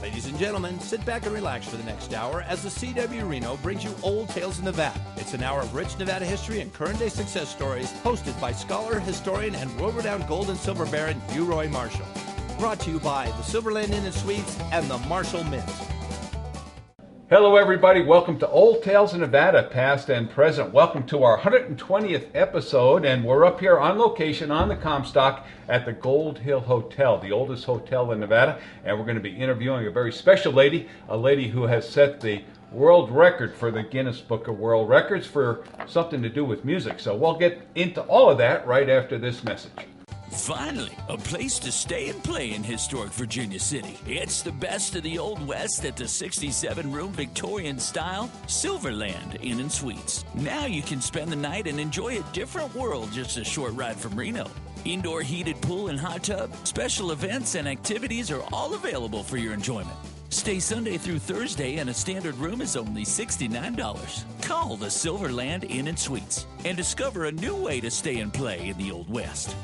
Ladies and gentlemen, sit back and relax for the next hour as the CW Reno brings you Old Tales of Nevada. It's an hour of rich Nevada history and current-day success stories hosted by scholar, historian, and world-renowned gold and silver baron Uroy Marshall. Brought to you by the Silverland Inn & Suites and the Marshall Mint. Hello everybody, welcome to Old Tales of Nevada, past and present. Welcome to our 120th episode, and we're up here on location on the Comstock at the Gold Hill Hotel, the oldest hotel in Nevada, and we're going to be interviewing a very special lady, a lady who has set the world record for the Guinness Book of World Records for something to do with music. So we'll get into all of that right after this message. Finally, a place to stay and play in historic Virginia City. It's the best of the Old West at the 67-room Victorian-style Silverland Inn & Suites. Now you can spend the night and enjoy a different world just a short ride from Reno. Indoor heated pool and hot tub, special events and activities are all available for your enjoyment. Stay Sunday through Thursday, and a standard room is only $69. Call the Silverland Inn & Suites and discover a new way to stay and play in the Old West.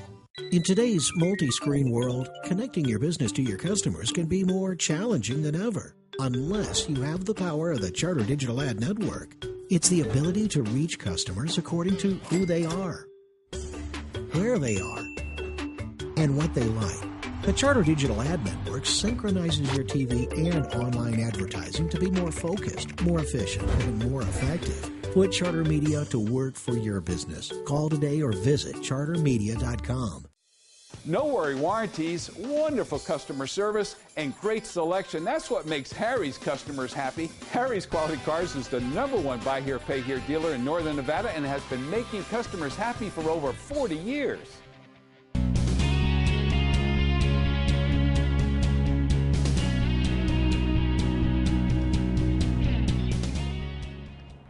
In today's multi-screen world, connecting your business to your customers can be more challenging than ever, unless you have the power of the Charter Digital Ad Network. It's the ability to reach customers according to who they are, where they are, and what they like. The Charter Digital Ad Network synchronizes your TV and online advertising to be more focused, more efficient, and more effective. Put Charter Media to work for your business. Call today or visit chartermedia.com. No worry warranties, wonderful customer service, and great selection. That's what makes Harry's customers happy. Harry's Quality Cars is the #1 buy here, pay here dealer in Northern Nevada and has been making customers happy for over 40 years.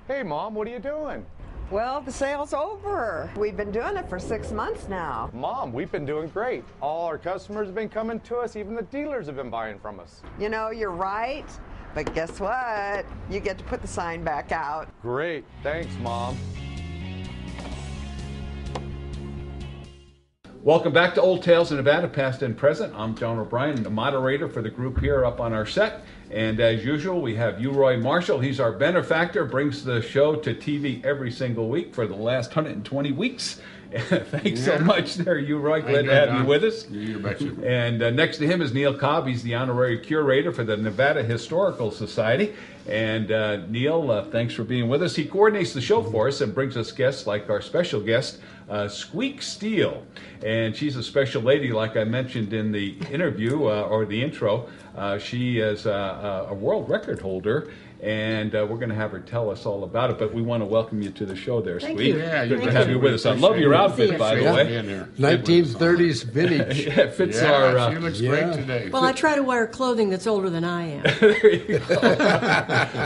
Hey, Mom, what are you doing? Well, the sale's over. We've been doing it for 6 months now. Mom, we've been doing great. All our customers have been coming to us. Even the dealers have been buying from us. You know, you're right. But guess what? You get to put the sign back out. Great. Thanks, Mom. Welcome back to Old Tales of Nevada, past and present. I'm John O'Brien, the moderator for the group here up on our set. And as usual, we have Uroy Marshall. He's our benefactor, brings the show to TV every single week for the last 120 weeks. Thanks so much there, Uroy. Glad to have you with us. You betcha. And next to him is Neil Cobb. He's the honorary curator for the Nevada Historical Society. And Neil, thanks for being with us. He coordinates the show for us and brings us guests like our special guest, Squeak Steele. And she's a special lady, like I mentioned in the interview or the intro. She is a world record holder, and we're going to have her tell us all about it. But we want to welcome you to the show there, Squeak. You. Yeah, good to have you with us. I love your outfit, by the way. 1930s vintage. Yeah, it fits our... she looks great today. Well, I try to wear clothing that's older than I am. There you go.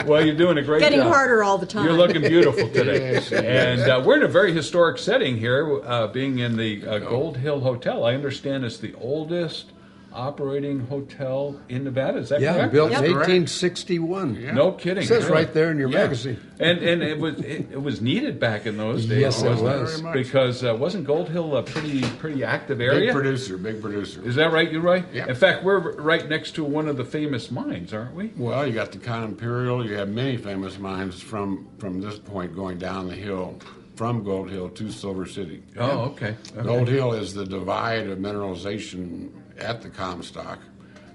Well, you're doing a great Getting job. harder all the time. You're looking beautiful today. Yes. And we're in a very historic setting here, being in the Gold Hill Hotel. I understand it's the oldest operating hotel in Nevada. Is that correct? Yeah, built in 1861. Yeah. No kidding. It says really. right there in your magazine. And it was needed back in those days. Yes, it wasn't was. Very much. Because wasn't Gold Hill a pretty active area? Big producer. Is that right, Uroy? Yeah. In fact, we're right next to one of the famous mines, aren't we? Well, you got the Con Imperial. You have many famous mines from this point going down the hill from Gold Hill to Silver City. Oh, okay. Gold Hill is the divide of mineralization at the Comstock,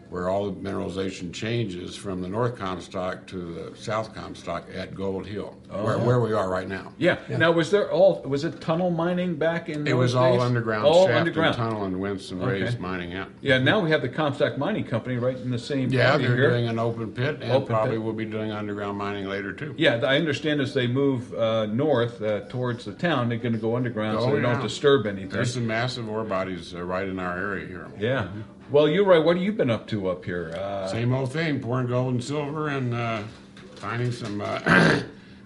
where all the mineralization changes from the North Comstock to the South Comstock at Gold Hill, where we are right now. Yeah. Now, was it tunnel mining back in those It was all days? underground, All shaft underground. and tunnel and winch and raised mining out. Yeah, now we have the Comstock Mining Company right in the same Yeah, county they're here. doing an open pit and Open probably pit. will be doing underground mining later too. Yeah, I understand as they move north towards the town, they're going to go underground so they don't yeah. disturb anything. There's some massive ore bodies right in our area here. Yeah. Well, Uroy, what have you been up to up here? Same old thing, pouring gold and silver and finding some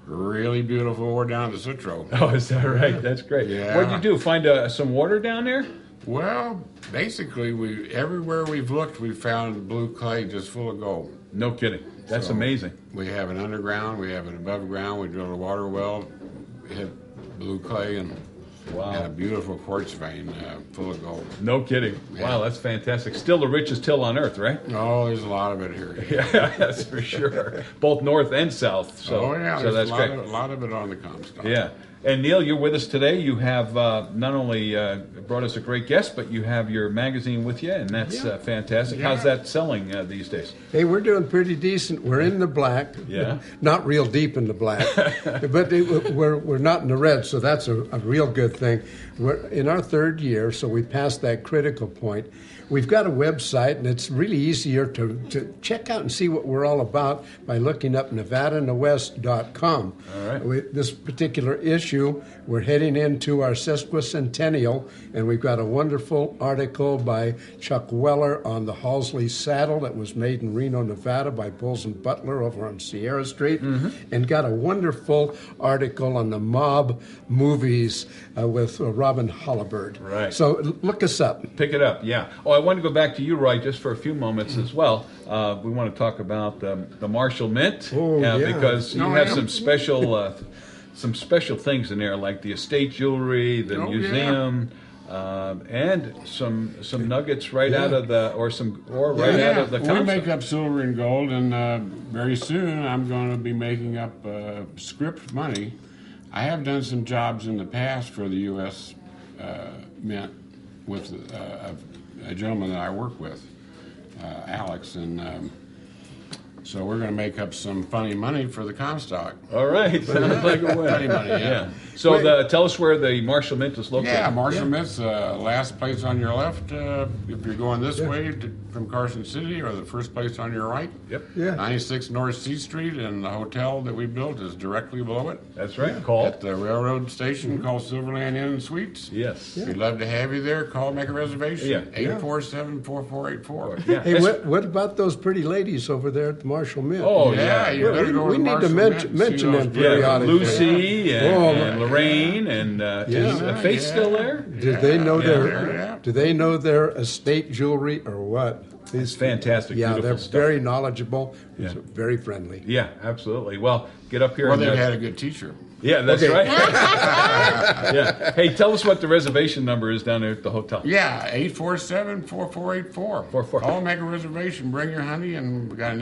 really beautiful ore down the Sutro. Oh, is that right? That's great. Yeah. What did you do? Find some water down there? Well, basically, everywhere we've looked, we've found blue clay just full of gold. No kidding. That's amazing. We have an underground, we have an above ground, we drilled a water well, hit blue clay, and Wow. And a beautiful quartz vein full of gold. No kidding. Yeah. Wow, that's fantastic. Still the richest till on earth, right? Oh, there's a lot of it here. Yeah, that's for sure. Both north and south. So, yeah, so there's that's great. a lot of it on the Comstock. Yeah. And Neil, you're with us today. You have not only brought us a great guest, but you have your magazine with you, and that's fantastic. Yeah. How's that selling these days? Hey, we're doing pretty decent. We're in the black. Yeah. Not real deep in the black, but we're not in the red, so that's a real good thing. We're in our third year, so we passed that critical point. We've got a website, and it's really easier to check out and see what we're all about by looking up NevadaInTheWest.com. All right. This particular issue, we're heading into our sesquicentennial, and we've got a wonderful article by Chuck Weller on the Halsley saddle that was made in Reno, Nevada by Bulls and Butler over on Sierra Street, and got a wonderful article on the mob movies with Robin Hollibird. Right. So look us up. Pick it up, yeah. Oh, I want to go back to you, Roy, just for a few moments as well. We want to talk about the Marshall Mint, because you have some special things in there, like the estate jewelry, the museum, and some nuggets right out of the out of the Comstock. We make up silver and gold, and very soon I'm going to be making up script money. I have done some jobs in the past for the U.S. Mint with a gentleman that I work with, Alex, and so we're going to make up some funny money for the Comstock. All right, sounds like a win. Funny money, yeah. So tell us where the Marshall Mint is located. Yeah, Marshall Mint's last place on your left if you're going this way from Carson City, or the first place on your right. Yep. Yeah. 96 North C Street, and the hotel that we built is directly below it. That's right. Call. At the railroad station called Silverland Inn and Suites. Yes. We'd love to have you there. Call, make a reservation. Yeah. 847-4484. Yeah. Hey, what about those pretty ladies over there at the Marshall Mint? Oh, Yeah, you better go we to need to Marshall Mint and mention see them those periodically. Lucy and Oh, Lorraine and is Faith still there? Do they know yeah. Do they know their estate jewelry or what? It's fantastic. Yeah, beautiful they're stuff. very knowledgeable. Yeah. Very friendly. Yeah, absolutely. Well, get up here. Well, and they've had a good teacher. Yeah, that's Okay. right. Yeah. Hey, tell us what the reservation number is down there at the hotel. Yeah, 847-4484. 44. Call, make a reservation, bring your honey, and we got an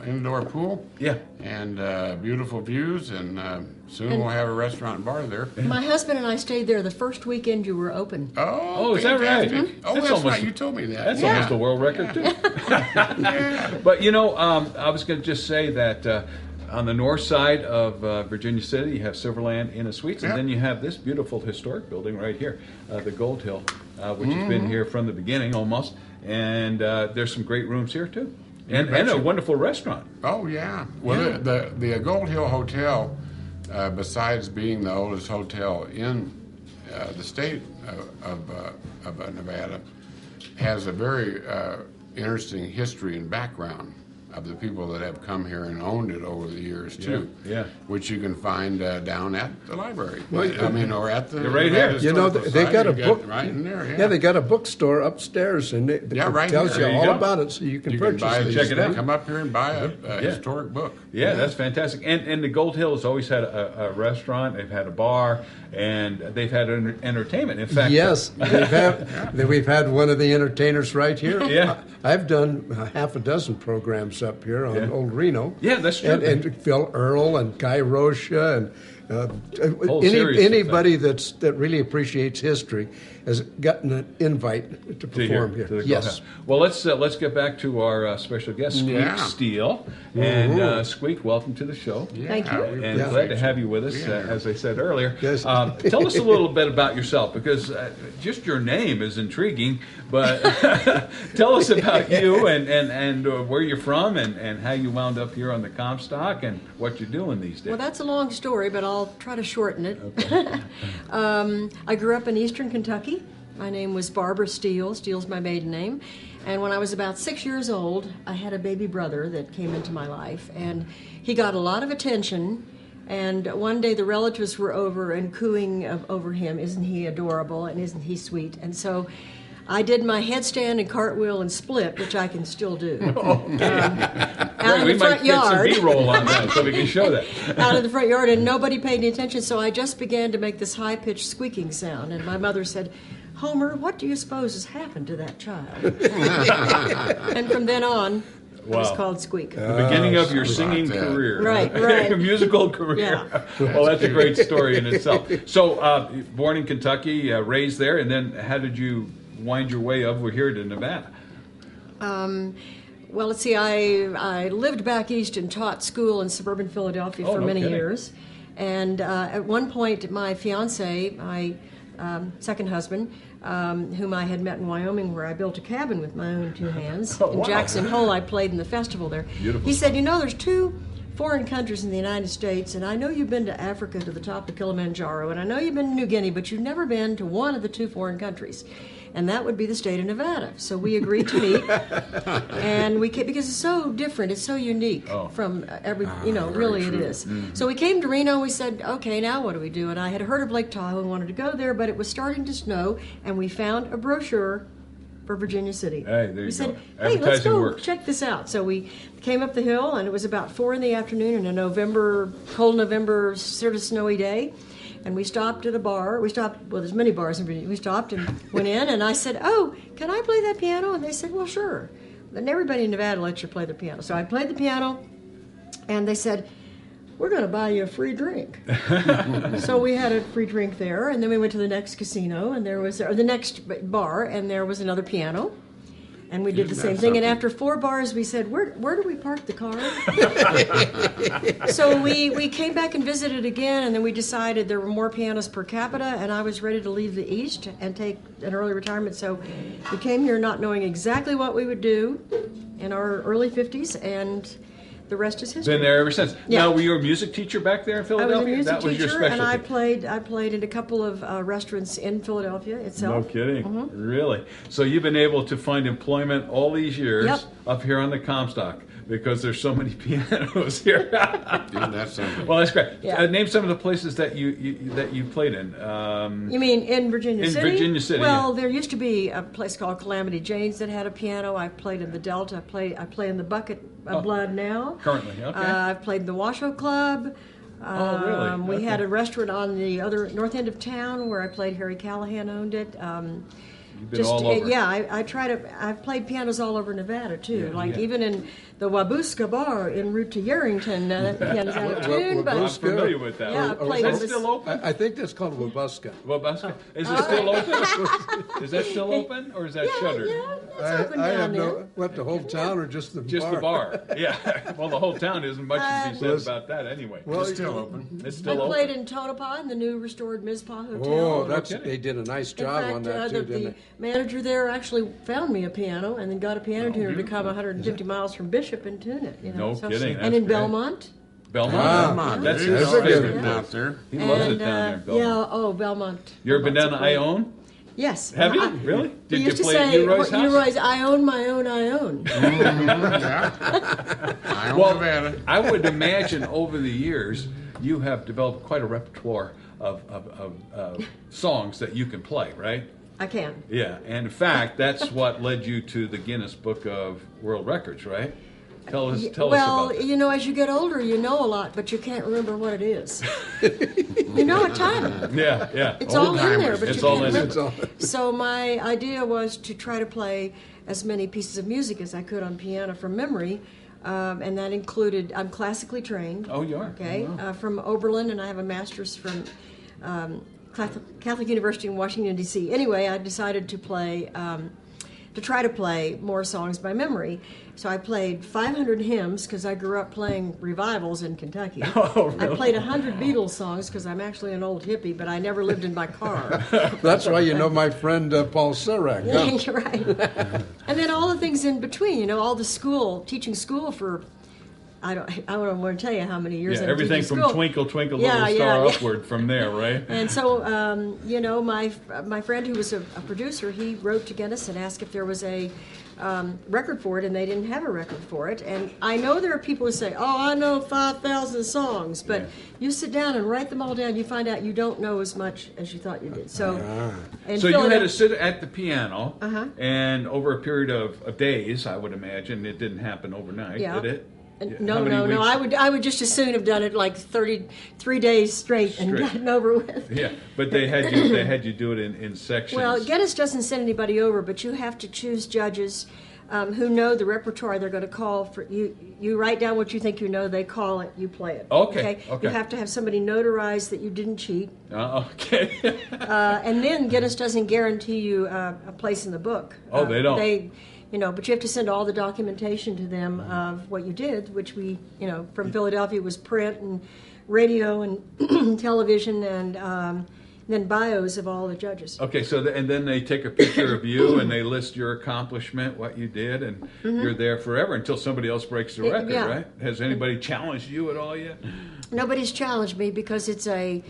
indoor pool. Yeah. And beautiful views, and soon we'll have a restaurant and bar there. My husband and I stayed there the first weekend you were open. Oh, is that right? fantastic. Oh, That's that's almost- right. You told me that. That's Yeah. almost a world record, too. But, I was going to just say that on the north side of Virginia City, you have Silverland Inn and Suites, and Yep. then you have this beautiful historic building right here, the Gold Hill, which has been here from the beginning almost. And there's some great rooms here, too. And a wonderful restaurant. Oh, yeah. Well, the Gold Hill Hotel, besides being the oldest hotel in the state of Nevada, has a very interesting history and background of the people that have come here and owned it over the years too. Yeah. Which you can find down at the library. Well, or at the You're right here. You know, Historical they got a Society. book. Right in there. Yeah, they got a bookstore upstairs, and it right tells here. you There you all go. about it, so you can You can purchase buy these Check it out. things. Come up here and buy a historic book. Yeah, that's fantastic. And the Gold Hill has always had a restaurant, they've had a bar, and they've had entertainment. In fact, Yes, we've had one of the entertainers right here. Yeah. I've done half a dozen programs up here on Yeah. Old Reno. Yeah, that's true. And Phil Earle and Guy Rocha and Whole series of anybody that really appreciates history has gotten an invite to perform to the here. Gold Yes. Hill. Well, let's get back to our special guest, Squeak Yeah. Steele. And Squeak, welcome to the show. Thank you. we And Yeah. glad to have you with us, Yeah. as I said earlier. Yes. Tell us a little bit about yourself, because just your name is intriguing, but tell us about you and where you're from and how you wound up here on the Comstock and what you're doing these days. Well, that's a long story, but I'll try to shorten it. I grew up in eastern Kentucky. My name was Barbara Steele. Steele's my maiden name. And when I was about 6 years old, I had a baby brother that came into my life, and he got a lot of attention. And one day the relatives were over and cooing over him, "Isn't he adorable and isn't he sweet?" And so I did my headstand and cartwheel and split, which I can still do. Right, Out in we the might front yard. get some B-roll on that so we can show that. Out in the front yard, and nobody paid any attention, so I just began to make this high-pitched squeaking sound, and my mother said, Homer, what do you suppose has happened to that child? And from then on, it was Wow. called Squeak. The beginning of your sorry singing about that. career. Right. Musical career. Well, that's a great story in itself. So, born in Kentucky, raised there, and then how did you wind your way over here to Nevada? Well, let's see, I lived back east and taught school in suburban Philadelphia Oh, for no many kidding. years. And at one point, my fiance, my second husband, whom I had met in Wyoming, where I built a cabin with my own two hands. Oh, In wow. Jackson Hole, I played in the festival there. Beautiful. He said, there's 2 foreign countries in the United States, and I know you've been to Africa to the top of Kilimanjaro, and I know you've been to New Guinea, but you've never been to one of the 2 foreign countries. And that would be the state of Nevada. So we agreed to meet, and we came, because it's so different, it's so unique from every, really it is. So we came to Reno, and we said, okay, now what do we do? And I had heard of Lake Tahoe and wanted to go there, but it was starting to snow, and we found a brochure for Virginia City. Hey, there you we said, go. hey, let's Advertising go works. check this out. So we came up the hill, and it was about 4 in the afternoon on a cold November, sort of snowy day. And we stopped at a bar. There's many bars in Virginia. We stopped and went in, and I said, oh, can I play that piano? And they said, well, sure. And everybody in Nevada lets you play the piano. So I played the piano, and they said, we're going to buy you a free drink. So we had a free drink there, and then we went to the next casino, and the next bar, and there was another piano. And we did the same thing. And after 4 bars, we said, where do we park the car? So we came back and visited again, and then we decided there were more pianos per capita, and I was ready to leave the East and take an early retirement. So we came here not knowing exactly what we would do in our early 50s, and the rest is history. Been there ever since. Yeah. Now, were you a music teacher back there in I Philadelphia? was a music that was your teacher, specialty. and I played in a couple of restaurants in Philadelphia itself. No kidding. Really? So you've been able to find employment all these years Yep. up here on the Comstock because there's so many pianos here. Isn't that something? Well, that's great. Yeah. Name some of the places that you played in. You mean in Virginia In City? Virginia City, Well, yeah. there used to be a place called Calamity Jane's that had a piano. I played in the Delta. I play in the Bucket of Blood now. Currently, okay. I've played in the Washoe Club. Oh, really? We Okay. had a restaurant on the other north end of town where I played. Harry Callahan owned it. You've been all over. Yeah, I've played pianos all over Nevada too. Yeah. Even in the Wabuska Bar en route to Yarrington, that piano's out of tune. But I'm familiar with that. Yeah, I played Is in that this- still open? I think that's called Wabuska. Wabuska? Is it still open? Is that still open, or is that shuttered? Yeah, it's open down there. What, the whole town or just the Just bar? the bar. Yeah. Well, the whole town isn't much to be said about that anyway. Well, It's still open. It's I still open. played in Tonopah in the new restored Mizpah Hotel. Oh, no that's kidding. they did a nice In job fact, on that too, the didn't they? manager there actually found me a piano and then got a piano tuner to beautiful. come 150 miles from Bishop and tune it. No kidding, And that's in great. Belmont. Belmont. Come on, That's dude. his There's a favorite. good out there. He loves it And, down there. Belmont. Yeah, Belmont. You ever been down Belmont's to a great- Ione? Yes. Have you? I- Really? We Did you used to play at say, Uroy's house? Uroy's, I own my own, I own. I own Well, Nevada. I would imagine over the years you have developed quite a repertoire of songs that you can play, right? I can. Yeah, and in fact, that's what led you to the Guinness Book of World Records, right? Tell us Well, about that. as you get older, you know a lot, but you can't remember what it is. You know a ton. Yeah. It's all in there, but It's you all can't in remember. there. So my idea was to try to play as many pieces of music as I could on piano from memory, and that included, I'm classically trained. Oh, you are? Okay, Oh, wow. from Oberlin, and I have a master's from Catholic University in Washington, D.C. Anyway, I decided to play, to try to play more songs by memory. So I played 500 hymns because I grew up playing revivals in Kentucky. Oh, really? I played 100 Beatles songs because I'm actually an old hippie, but I never lived in my car. That's why you know my friend Paul Surak. Huh? You're right. And then all the things in between, all the teaching school for I don't want to tell you how many years. Yeah, everything from school. Twinkle, Twinkle, Little Star upward from there, right? And so, you know, my friend who was a producer, he wrote to Guinness and asked if there was a record for it, and they didn't have a record for it. And I know there are people who say, "Oh, I know 5,000 songs," but you sit down and write them all down, you find out you don't know as much as you thought you did. So, so you had to sit at the piano, and over a period of days, I would imagine it didn't happen overnight, did it? No. I would just as soon have done it like 33 days straight and gotten over with. Yeah, but they had you do it in sections. Well, Guinness doesn't send anybody over, but you have to choose judges who know the repertoire they're going to call for you. You write down what you think you know, they call it, you play it. Okay. You have to have somebody notarize that you didn't cheat. Okay. And then Guinness doesn't guarantee you a place in the book. Oh, they don't. But you have to send all the documentation to them of what you did, which we, from Philadelphia was print and radio and television and then bios of all the judges. Okay, so and then they take a picture of you and they list your accomplishment, what you did, and you're there forever until somebody else breaks the record, right? Has anybody challenged you at all yet? Nobody's challenged me because to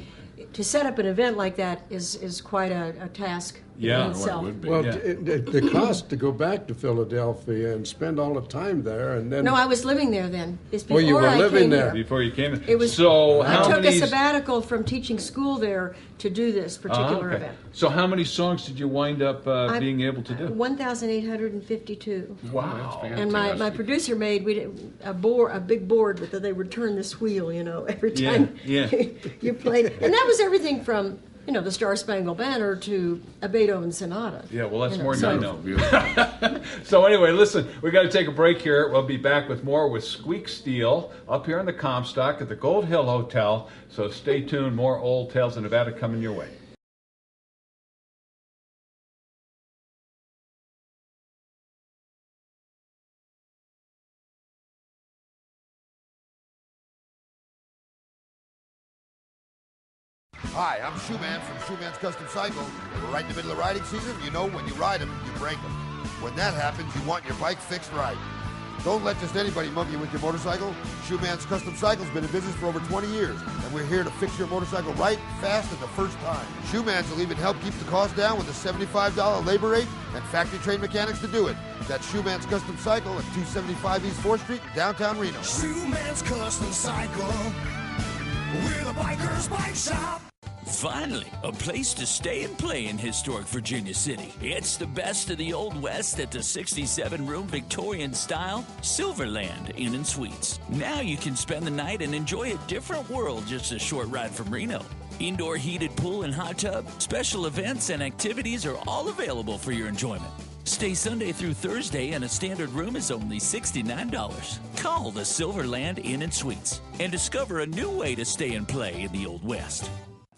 set up an event like that is quite a task. Yeah, itself. Well, the cost to go back to Philadelphia and spend all the time there, and then... No, I was living there then. It's before you were living there. Before you came in. It was, so I took a sabbatical from teaching school there to do this particular event. So how many songs did you wind up being able to do? 1,852. Wow. And my producer made a big board with they would turn this wheel, every time you played. And that was everything from... the Star Spangled Banner to a Beethoven sonata. Yeah, well, that's more than I know. So anyway, listen, we got to take a break here. We'll be back with more with Squeak Steel up here in the Comstock at the Gold Hill Hotel. So stay tuned. More Old Tales of Nevada coming your way. Hi, I'm Shoeman from Shoeman's Custom Cycle. We're right in the middle of riding season. When you ride them, you break them. When that happens, you want your bike fixed right. Don't let just anybody mug you with your motorcycle. Shoeman's Custom Cycle's been in business for over 20 years, and we're here to fix your motorcycle right, fast, and the first time. Shoeman's will even help keep the cost down with a $75 labor rate and factory-trained mechanics to do it. That's Shoeman's Custom Cycle at 275 East 4th Street, downtown Reno. Shoeman's Custom Cycle, we're the biker's bike shop. Finally, a place to stay and play in historic Virginia City. It's the best of the Old West at the 67-room Victorian-style Silverland Inn & Suites. Now you can spend the night and enjoy a different world just a short ride from Reno. Indoor heated pool and hot tub, special events and activities are all available for your enjoyment. Stay Sunday through Thursday, and a standard room is only $69. Call the Silverland Inn & Suites and discover a new way to stay and play in the Old West.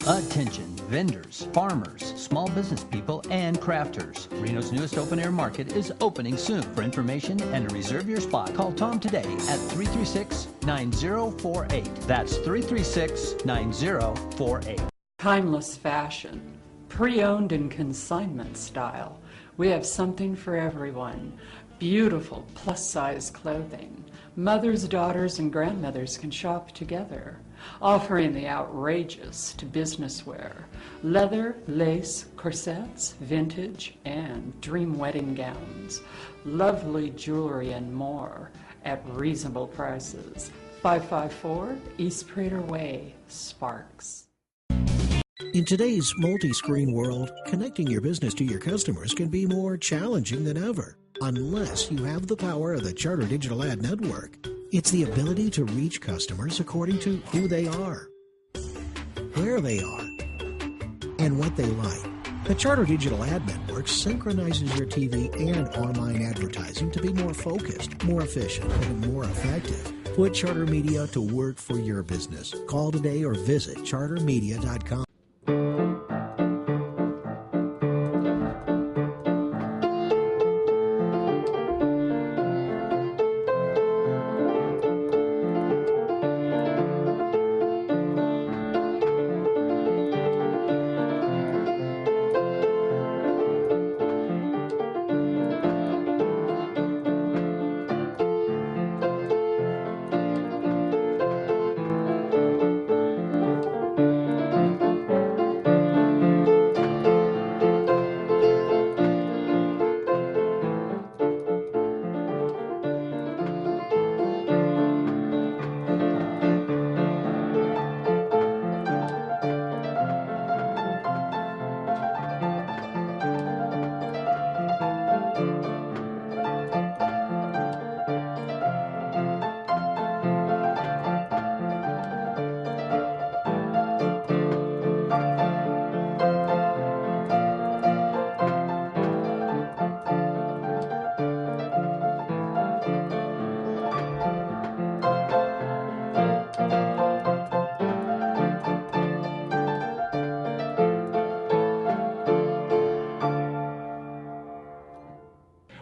Attention vendors, farmers, small business people, and crafters. Reno's newest open-air market is opening soon. For information and to reserve your spot, call Tom today at 336-9048. That's 336-9048. Timeless fashion, pre-owned and consignment style. We have something for everyone. Beautiful plus-size clothing. Mothers, daughters, and grandmothers can shop together. Offering the outrageous to business wear, leather, lace, corsets, vintage, and dream wedding gowns, lovely jewelry, and more at reasonable prices. 554 East Prater Way, Sparks. In today's multi-screen world, connecting your business to your customers can be more challenging than ever, unless you have the power of the Charter Digital Ad Network. It's the ability to reach customers according to who they are, where they are, and what they like. The Charter Digital Ad Network synchronizes your TV and online advertising to be more focused, more efficient, and more effective. Put Charter Media to work for your business. Call today or visit chartermedia.com.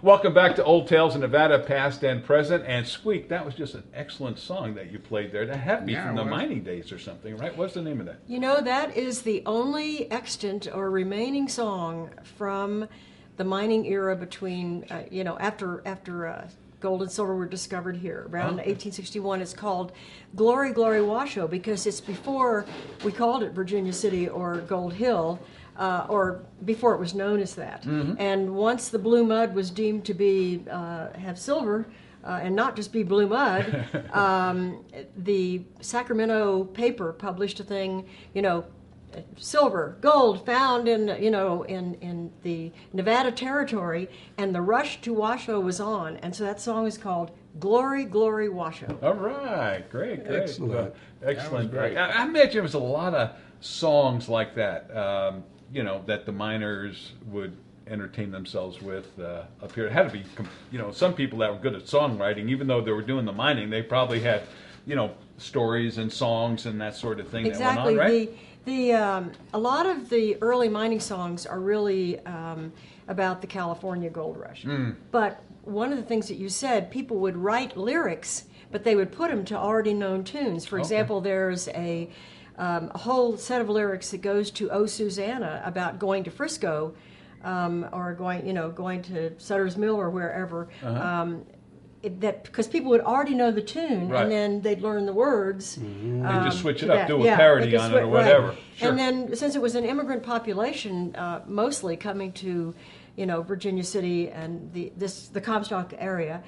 Welcome back to Old Tales of Nevada, past and present. And Squeak, that was just an excellent song that you played there. That had to be from the mining days or something, right? What's the name of that? You know, that is the only extant or remaining song from the mining era between, after gold and silver were discovered here around 1861. It's called Glory, Glory Washoe because it's before we called it Virginia City or Gold Hill. Or before it was known as that. And once the blue mud was deemed to be have silver and not just be blue mud, the Sacramento paper published a thing, silver, gold found in in the Nevada territory, and the rush to Washoe was on, and so that song is called Glory, Glory Washoe. All right, great. Excellent. Excellent. That was great. I imagine there was a lot of songs like that. That the miners would entertain themselves with up here. It had to be, some people that were good at songwriting, even though they were doing the mining, they probably had, stories and songs and that sort of thing Exactly. that went on, right? A lot of the early mining songs are really about the California gold rush. But one of the things that you said, people would write lyrics, but they would put them to already known tunes. For example, there's a whole set of lyrics that goes to "Oh Susanna" about going to Frisco, or going to Sutter's Mill or wherever. That because people would already know the tune, Right. and then they'd learn the words. They just switch it up, that. do a parody on it or whatever. Right. Sure. And then since it was an immigrant population, mostly coming to Virginia City and the Comstock area,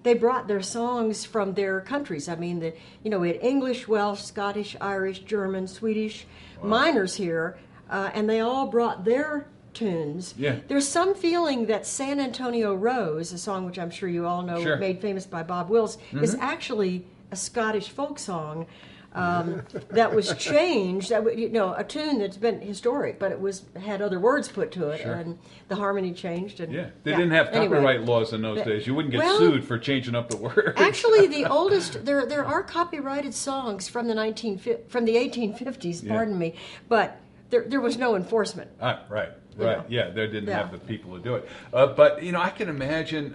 they brought their songs from their countries. I mean, we had English, Welsh, Scottish, Irish, German, Swedish miners here, and they all brought their tunes. Yeah. There's some feeling that San Antonio Rose, a song which I'm sure you all know, Sure. made famous by Bob Wills, is actually a Scottish folk song. That was changed, a tune that's been historic, but it had other words put to it, Sure. and the harmony changed. And, They didn't have copyright Anyway, laws in those days. You wouldn't get well, sued for changing up the words. Actually, the oldest there are copyrighted songs from the 1850s. Yeah. Pardon me, but there was no enforcement. Right. know. Yeah, they didn't Yeah. have the people to do it. But I can imagine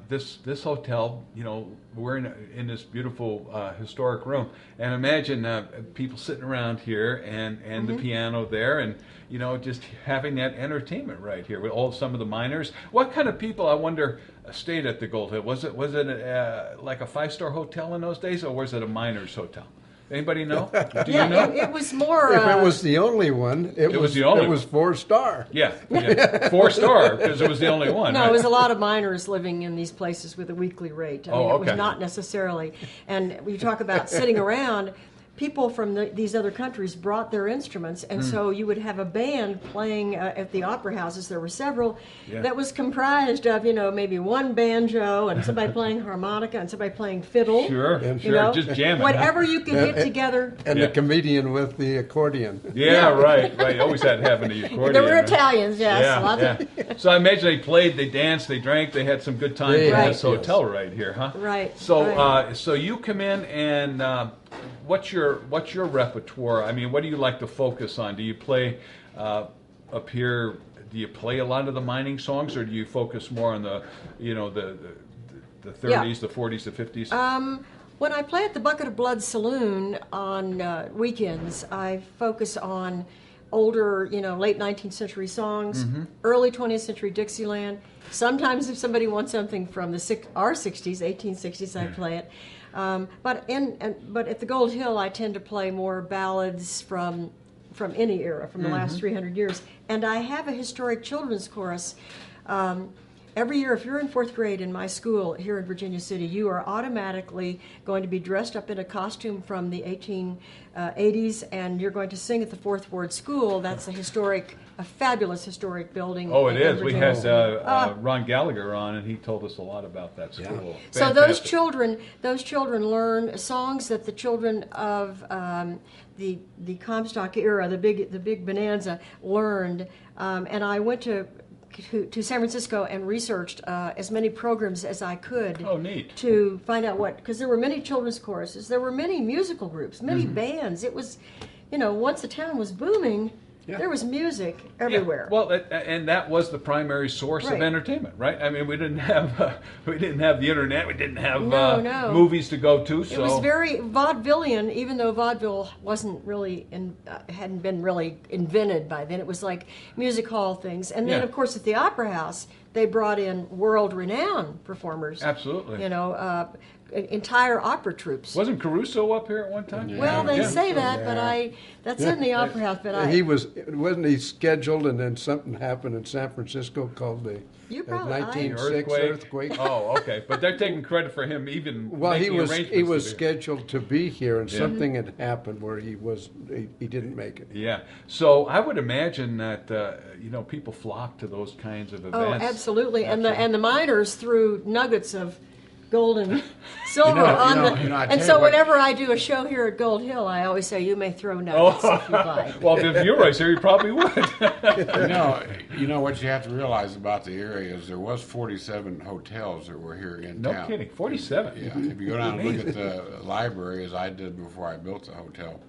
this hotel. We're in this beautiful historic room, and imagine people sitting around here and the piano there, and just having that entertainment right here with some of the miners. What kind of people, I wonder, stayed at the Gold Hill? Was it like a 5-star hotel in those days, or was it a miners' hotel? Anybody know? Do you know? It was more. If it was the only one, it was 4-star. Yeah, 4-star because it was the only one. No, right? it was a lot of miners living in these places with a weekly rate. I mean, it okay. was not necessarily. And you talk about sitting around, people from these other countries brought their instruments, and so you would have a band playing at the opera houses. There were several that was comprised of, maybe one banjo and somebody playing harmonica and somebody playing fiddle. Sure, just jamming. Whatever you can get together. And the comedian with the accordion. Yeah, right. Always had having the accordion. There were right? Italians, yes. Yeah. So I imagine they played, they danced, they drank, they had some good time in this hotel right here, huh? Right. So, so you come in and what's your repertoire? I mean, what do you like to focus on? Do you play up here? Do you play a lot of the mining songs, or do you focus more on the 30s, the 40s, the 50s? When I play at the Bucket of Blood Saloon on weekends, I focus on older, late 19th century songs, early 20th century Dixieland. Sometimes if somebody wants something from our 60s, 1860s, I play it. But at the Gold Hill, I tend to play more ballads from any era, from the last 300 years. And I have a historic children's chorus. Every year, if you're in 4th grade in my school here in Virginia City, you are automatically going to be dressed up in a costume from the 1880s, and you're going to sing at the Fourth Ward School. That's a fabulous historic building. Oh, it is. We had Virginia. Ron Gallagher on, and he told us a lot about that school. So those children learn songs that the children of the Comstock era, the big bonanza, learned. And I went to San Francisco and researched as many programs as I could. Oh, neat. To find out because there were many children's choruses, there were many musical groups, many bands. It was, once the town was booming, There was music everywhere. Yeah. Well, and that was the primary source of entertainment, right? I mean, we didn't have the internet, we didn't have movies to go to. So it was very vaudevillian, even though vaudeville wasn't really hadn't been really invented by then. It was like music hall things, and then of course at the Opera House they brought in world-renowned performers. Absolutely. You know. Entire opera troops. Wasn't Caruso up here at one time? Well, they say that, but that's in the Opera House. But wasn't he scheduled, and then something happened in San Francisco called the 1906 earthquake. Oh, okay, but they're taking credit for him even. Well, he was scheduled to be here, and something had happened where he didn't make it. Yeah, so I would imagine that people flock to those kinds of events. Oh, absolutely, and the miners threw nuggets of gold and silver and so whenever I do a show here at Gold Hill, I always say, you may throw nuggets if you like. Well, if you're right here, you probably would. You know what you have to realize about the area is there was 47 hotels that were here in town. No kidding, 47? Yeah, if you go down and look at the library, as I did before I built the hotel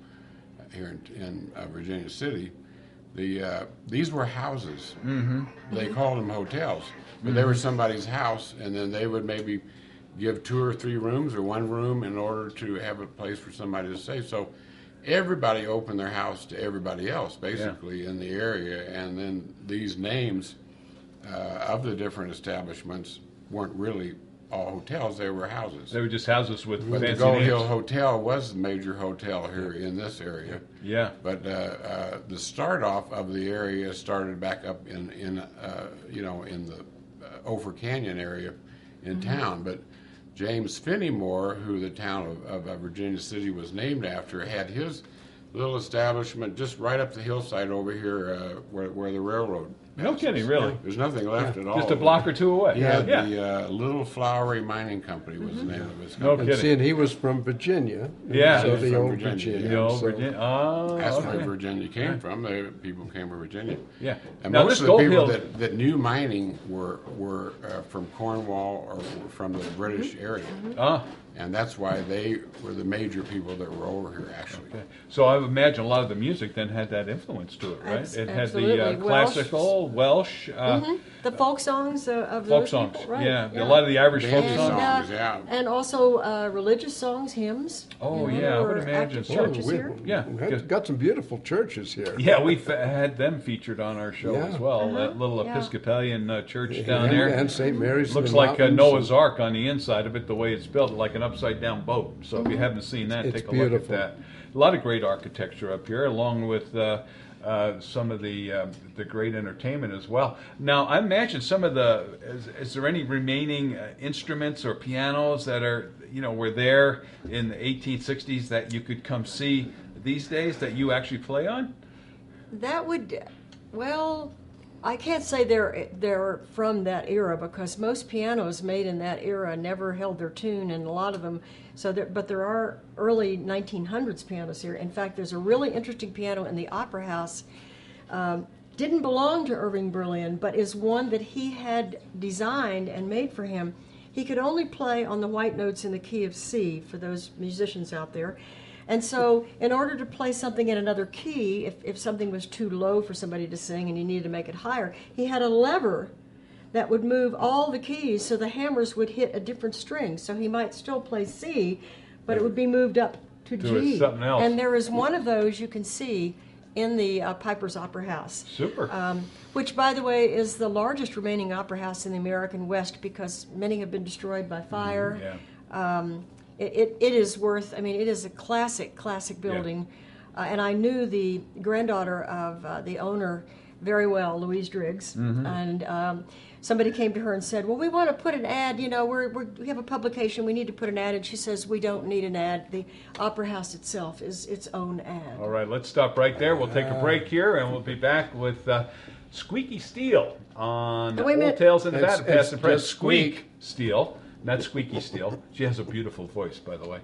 here in Virginia City, these were houses. Mm-hmm. They called them hotels, but they were somebody's house, and then they would maybe give 2 or 3 rooms or 1 room in order to have a place for somebody to stay. So everybody opened their house to everybody else, basically, in the area. And then these names of the different establishments weren't really all hotels, they were houses. They were just houses with fancy the Gold names. Hill Hotel was the major hotel here in this area. Yeah. But the start off of the area started back up in the Ophir Canyon area in town. But James Fenimore, who the town of Virginia City was named after, had his little establishment just right up the hillside over here where the railroad. No kidding, really? There's nothing left at all. Just a block or 2 away. The Little Flowery Mining Company was the name of his company. No kidding. And see, and he was from Virginia. Yeah. So the old Virginia. The old Virginia. Oh, that's where Virginia came from. People came from Virginia. Yeah. And most of the people that knew mining were from Cornwall or from the British area. And that's why they were the major people that were over here, actually. Okay. So I would imagine a lot of the music then had that influence to it, right? It had the classical, Welsh. The folk songs of folk those songs, people, right? A lot of the Irish folk songs. And also religious songs, hymns. Oh, I would imagine. Churches here. Yeah. We've got some beautiful churches here. Yeah, we've had them featured on our show as well. That little Episcopalian church down there. And St. Mary's. Looks like Noah's Ark on the inside of it, the way it's built, like an upside-down boat. So if you haven't seen that, take a look at that. A lot of great architecture up here, along with some of the great entertainment as well. Now, I imagine some of is there any remaining instruments or pianos that are, were there in the 1860s that you could come see these days that you actually play on? That would, I can't say they're from that era because most pianos made in that era never held their tune, and a lot of them. But there are early 1900s pianos here. In fact, there's a really interesting piano in the Opera House. Didn't belong to Irving Berlin, but is one that he had designed and made for him. He could only play on the white notes in the key of C for those musicians out there. And so in order to play something in another key, if something was too low for somebody to sing and you needed to make it higher, he had a lever that would move all the keys so the hammers would hit a different string. So he might still play C, but it would be moved up to G. Something else. And there is one of those you can see in the Piper's Opera House. Super. Which, by the way, is the largest remaining opera house in the American West because many have been destroyed by fire. It is worth, it is a classic building. And I knew the granddaughter of the owner very well, Louise Driggs. And somebody came to her and said, well, we want to put an ad, we have a publication, we need to put an ad. And she says, we don't need an ad. The Opera House itself is its own ad. All right, let's stop right there. We'll take a break here, and we'll be back with Squeaky Steel on Old Tales in Nevada, past and present. Squeak Steel. Not Squeaky Steel. She has a beautiful voice, by the way,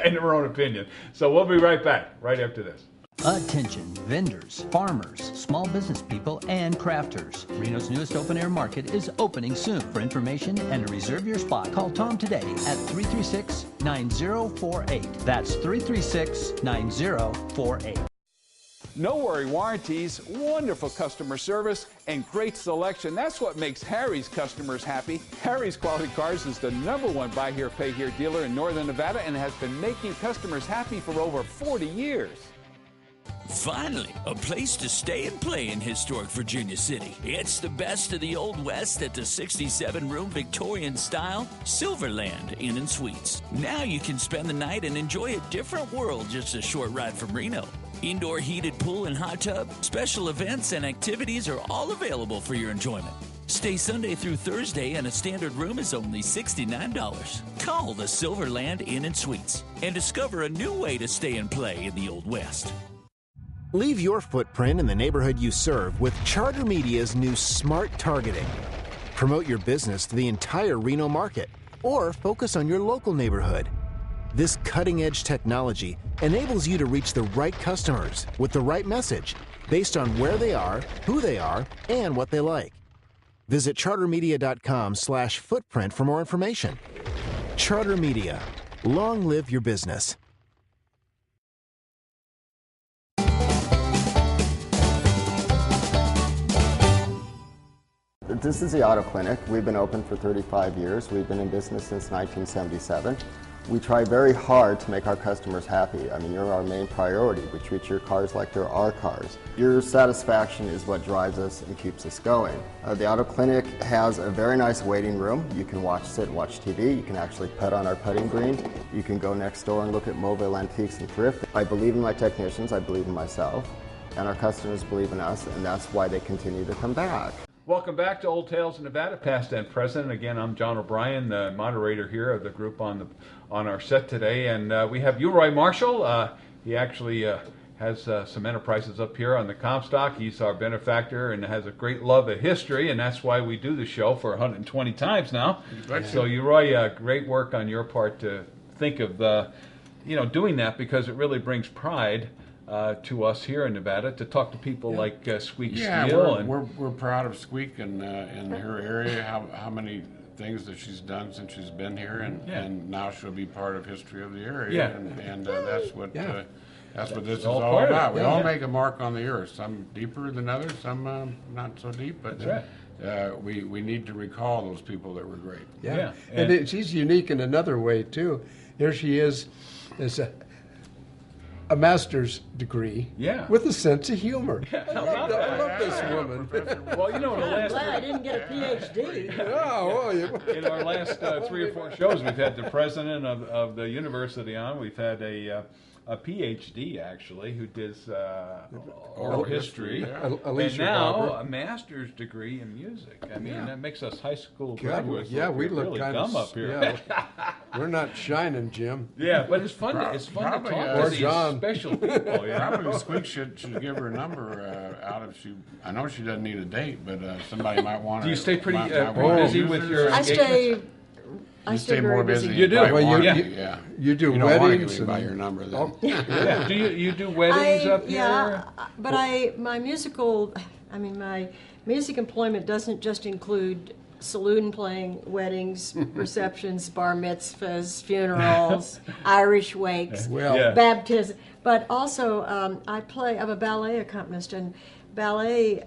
in her own opinion. So we'll be right back, right after this. Attention vendors, farmers, small business people, and crafters. Reno's newest open-air market is opening soon. For information and to reserve your spot, call Tom today at 336-9048. That's 336-9048. No worry warranties, wonderful customer service, and great selection. That's what makes Harry's customers happy. Harry's Quality Cars is the #1 buy here, pay here dealer in Northern Nevada and has been making customers happy for over 40 years. Finally, a place to stay and play in historic Virginia City. It's the best of the Old West at the 67-room Victorian-style Silverland Inn and Suites. Now you can spend the night and enjoy a different world just a short ride from Reno. Indoor heated pool and hot tub, special events and activities are all available for your enjoyment. Stay Sunday through Thursday and a standard room is only $69. Call the Silverland Inn and Suites and discover a new way to stay and play in the Old West. Leave your footprint in the neighborhood you serve with Charter Media's new Smart Targeting. Promote your business to the entire Reno market or focus on your local neighborhood. This cutting-edge technology enables you to reach the right customers with the right message based on where they are, who they are, and what they like. Visit chartermedia.com/footprint for more information. Charter Media. Long live your business. This is the Auto Clinic. We've been open for 35 years. We've been in business since 1977. We try very hard to make our customers happy. I mean, you're our main priority. We treat your cars like they're our cars. Your satisfaction is what drives us and keeps us going. The Auto Clinic has a very nice waiting room. You can sit and watch TV. You can actually putt on our putting green. You can go next door and look at Mobile Antiques and Thrift. I believe in my technicians. I believe in myself. And our customers believe in us, and that's why they continue to come back. Welcome back to Old Tales of Nevada, past and present. Again, I'm John O'Brien, the moderator here of the group on our set today, and we have Uroy Marshall. He actually has some enterprises up here on the Comstock. He's our benefactor and has a great love of history, and that's why we do the show for 120 times now. So, Uroy, great work on your part to think of doing that, because it really brings pride to us here in Nevada to talk to people like Squeak Steele. We're proud of Squeak and in her area, how many things that she's done since she's been here, and now she'll be part of history of the area. And that's what this is all about. We all make a mark on the earth. Some deeper than others, some not so deep, but we need to recall those people that were great. And she's unique in another way too. Here she is a master's degree with a sense of humor. I love this woman. Well, in the last... glad I didn't get a PhD. In our last 3 or 4 shows, we've had the president of the university on. We've had a PhD, actually, who does oral history. And now a master's degree in music. I mean, that makes us high school graduates we look really kind dumb up here. We're not shining, Jim. Yeah, but it's fun. It's fun to talk to these special people. Probably Squeak should give her a number out if she. I know she doesn't need a date, but somebody might want to. Do you stay pretty busy with your engagements? I stay more busy. You do. Well, you do you weddings. Don't by your number then. Do you do weddings up here? Yeah, but my music employment doesn't just include saloon playing, weddings, receptions, bar mitzvahs, funerals, Irish wakes, baptism. But also, I'm a ballet accompanist, and ballet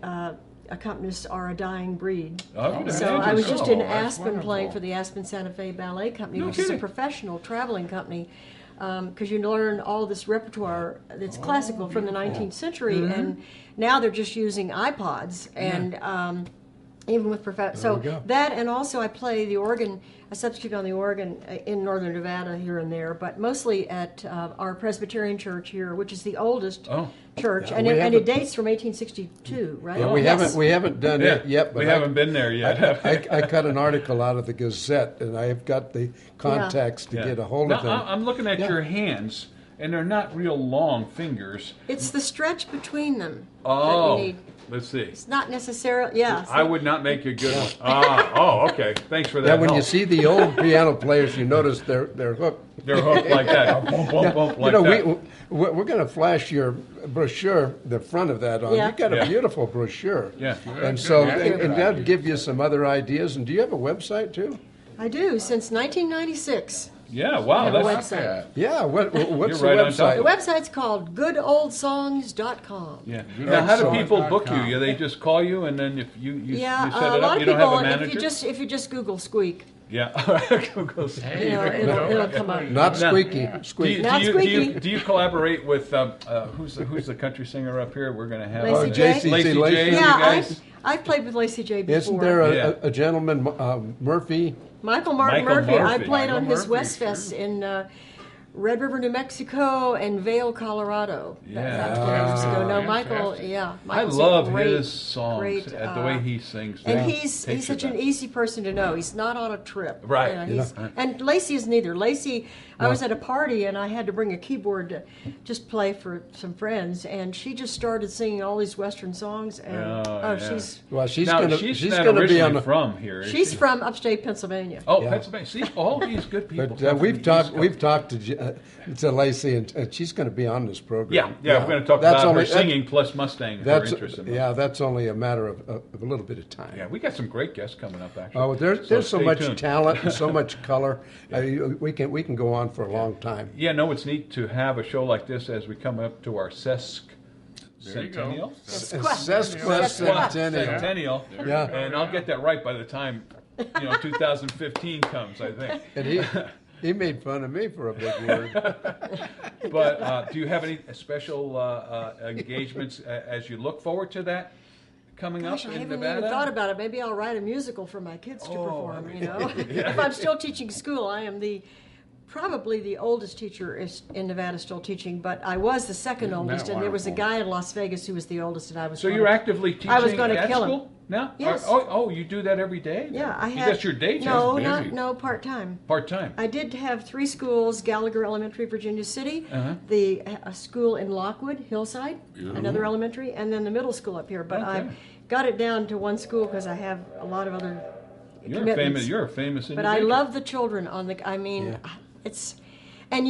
accompanists are a dying breed. So I was just in Aspen playing for the Aspen Santa Fe Ballet Company, which is a professional traveling company, because you learn all this repertoire that's classical from the 19th century, and now they're just using iPods, and even with so that, and also I play the organ. I substitute on the organ in Northern Nevada here and there, but mostly at our Presbyterian church here, which is the oldest church, and it dates from 1862, right? Yeah, we haven't done it yet, but we haven't been there yet. I cut an article out of the Gazette, and I've got the contacts to get a hold of them. I'm looking at your hands, and they're not real long fingers. It's the stretch between them that you need. Let's see. It's not necessarily, I would not make a good one. Okay. Thanks for that. Yeah, when you see the old piano players, you notice they're hooked. They're hooked like that. That. We're going to flash your brochure, the front of that on. You've got a beautiful brochure. Yeah. And so, and that'll give you some other ideas. And do you have a website too? I do, since 1996. Yeah, wow. We have a That's website. Yeah, what's You're the right on top website? The website's called GoodOldSongs.com. Yeah. Now, how do people book you? Yeah, they just call you, and then if you Yeah, set a it lot up, of you don't have people, a manager? if you just Google Squeak, Yeah. Google. it'll come up. Not Now, squeaky. Squeaky. Not squeaky. Do you collaborate with who's the country singer up here? We're going to have Lacey J. Lacey J. Yeah, you guys? I've played with Lacey J before. Isn't there a gentleman, Murphy? Michael Martin Murphy. I played on his Murphy, West Fest in Red River, New Mexico, and Vail, Colorado. About 20 years ago. No, Michael. Yeah, I Michael's love a great, his songs, great, the way he sings. And them. he's Takes such you an back. easy person to know. He's not on a trip. Right. You know, and Lacey is neither. Lacey, I was at a party and I had to bring a keyboard to just play for some friends, and she just started singing all these Western songs. And yeah. she's not gonna be originally on the, from here. Is she's she? from upstate Pennsylvania. Oh, Pennsylvania. See, all these good people. But we've talked to Lacey, and she's going to be on this program. Yeah, we're going to talk about her singing plus Mustang. Her interest in that's only a matter of a little bit of time. Yeah, we got some great guests coming up. Actually, oh, there's so much tuned. talent and so much color. We can go on for a long time. Yeah, no, it's neat to have a show like this as we come up to our There you go. Sesquicentennial. Yeah. And I'll get that right by the time 2015 comes, I think. And he made fun of me for a big word. But do you have any special engagements as you look forward to that coming Gosh, up I in haven't Nevada? even thought about it. Maybe I'll write a musical for my kids to perform. If I'm still teaching school, I am probably the oldest teacher in Nevada still teaching, but I was the second oldest, and there was a guy in Las Vegas who was the oldest, and I was. So you're actively teaching I was going to at kill school him. now? Yes. Oh, you do that every day? Yeah, I You have. guess your day job is busy. No, part time. Part time. I did have 3 schools: Gallagher Elementary, Virginia City, Uh-huh. a school in Lockwood, Hillside, another elementary, and then the middle school up here. But Okay. I got it down to 1 school because I have a lot of other commitments. You're a famous But individual. I love the children it's. And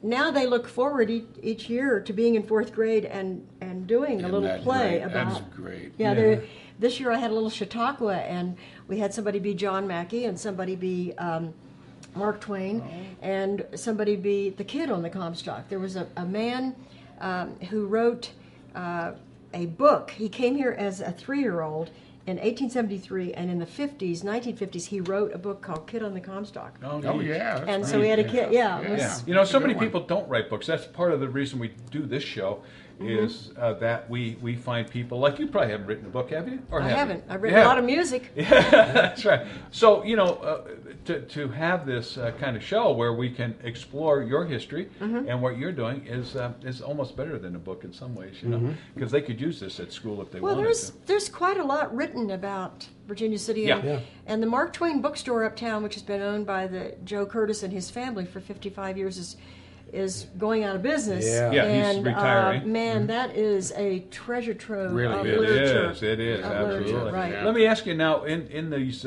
now they look forward each year to being in 4th grade and doing a little play about. That's great. Yeah, this year I had a little Chautauqua, and we had somebody be John Mackey and somebody be Mark Twain, and somebody be the kid on the Comstock. There was a man who wrote a book. He came here as a 3-year-old in 1873, and in the 1950s, he wrote a book called Kid on the Comstock. Oh, yeah. that's And so great. we had a kid, Yeah. So many good one. people don't write books. That's part of the reason we do this show, is that we find people like you. Probably haven't written a book, have you? Or I have haven't. You? I've written a lot of music. Yeah, that's right. So to have this kind of show where we can explore your history and what you're doing is almost better than a book in some ways, because they could use this at school if they wanted to. There's quite a lot written about Virginia City, and the Mark Twain bookstore uptown, which has been owned by the Joe Curtis and his family for 55 years, is going out of business. He's retiring. Man, that is a treasure trove Really, of it literature. It is, of absolutely. literature, right. Let me ask you now, in these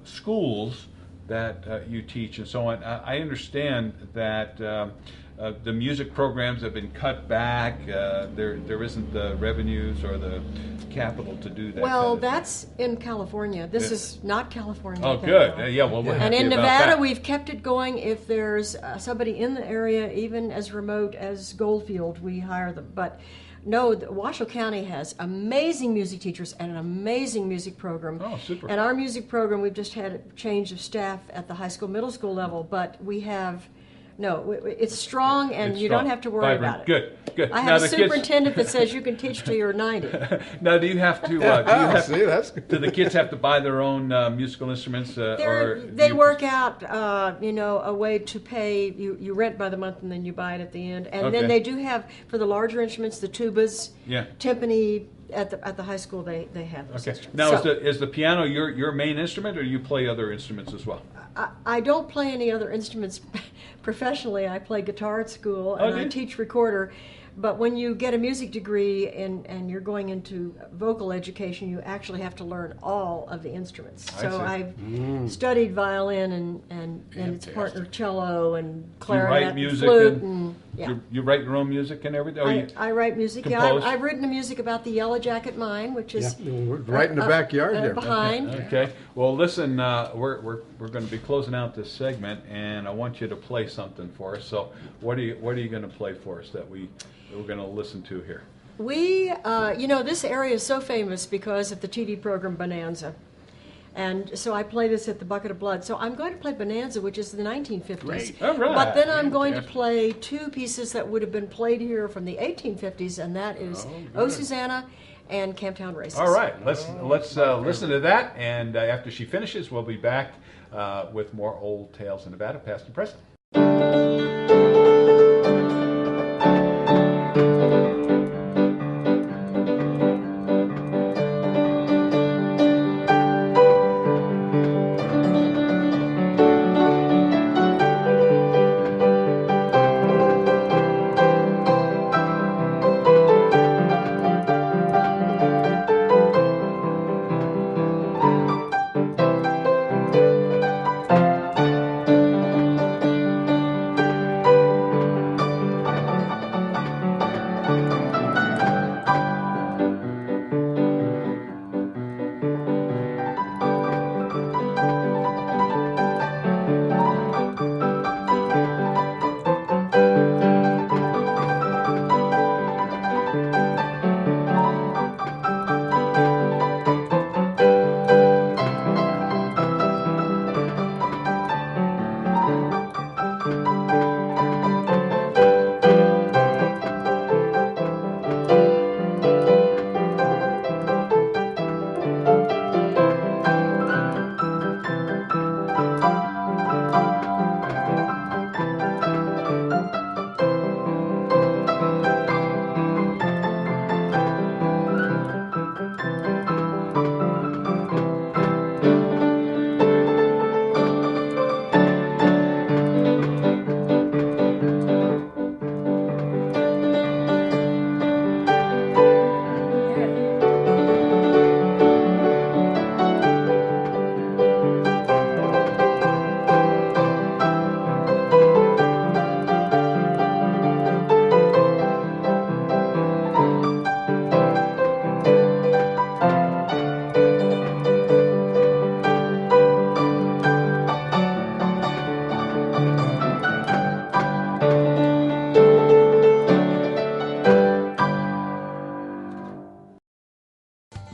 schools that you teach and so on, I understand that the music programs have been cut back. There isn't the revenues or the capital to do that. Well, that's in California. This is not California. Oh, thank good. God. Yeah, well, we're And happy in about Nevada, that. we've kept it going. If there's somebody in the area, even as remote as Goldfield, we hire them. But no, Washoe County has amazing music teachers and an amazing music program. Oh, super. And our music program, we've just had a change of staff at the high school, middle school level, but we have... No, it's strong, and It's you strong. don't have to worry Vibrant. about it. Good. I Now have the a kids- superintendent that says you can teach till you're 90. Now, do you have to? Do the kids have to buy their own musical instruments, or They work out, a way to pay. You rent by the month, and then you buy it at the end. And Okay. then they do have, for the larger instruments, the tubas, Yeah. timpani. At the high school, they have those Okay. instruments. Now, So, is the piano your main instrument, or do you play other instruments as well? I don't play any other instruments professionally. I play guitar at school, Oh, and do I you? teach recorder. But when you get a music degree and you're going into vocal education, you actually have to learn all of the instruments. I So see. I've studied violin and its partner cello and Do you write clarinet and music flute and Yeah. You write your own music and everything? I write music. Yeah, I've written the music about the Yellow Jacket Mine, which is right in the backyard here. Behind. Okay. Well, listen, we're going to be closing out this segment, and I want you to play something for us. So, what are you going to play for us that we're going to listen to here? We, this area is so famous because of the TV program Bonanza. And so I play this at the Bucket of Blood. So I'm going to play Bonanza, which is the 1950s. Great. All right. But then I'm going to play two pieces that would have been played here from the 1850s, and that is Oh Susanna and Camptown Races. All right. Let's listen to that, and after she finishes, we'll be back with more Old Tales of Nevada, past and present.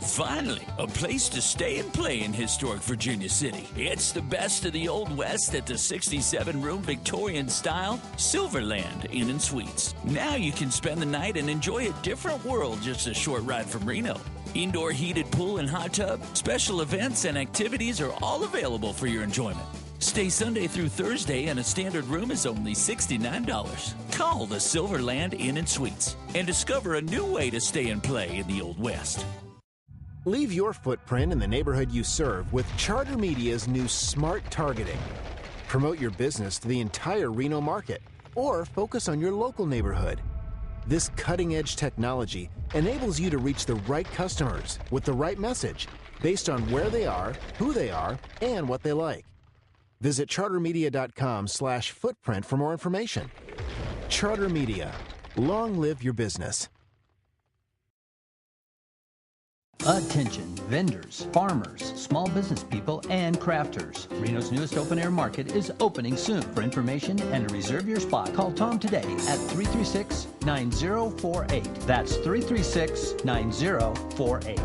Finally, a place to stay and play in historic Virginia City. It's the best of the Old West at the 67-room Victorian-style Silverland Inn and Suites. Now you can spend the night and enjoy a different world just a short ride from Reno. Indoor heated pool and hot tub, special events and activities are all available for your enjoyment. Stay Sunday through Thursday, and a standard room is only $69. Call the Silverland Inn and Suites and discover a new way to stay and play in the Old West. Leave your footprint in the neighborhood you serve with Charter Media's new Smart Targeting. Promote your business to the entire Reno market or focus on your local neighborhood. This cutting-edge technology enables you to reach the right customers with the right message based on where they are, who they are, and what they like. Visit chartermedia.com/footprint for more information. Charter Media. Long live your business. Attention, vendors, farmers, small business people, and crafters. Reno's newest open-air market is opening soon. For information and to reserve your spot, call Tom today at 336-9048. That's 336-9048.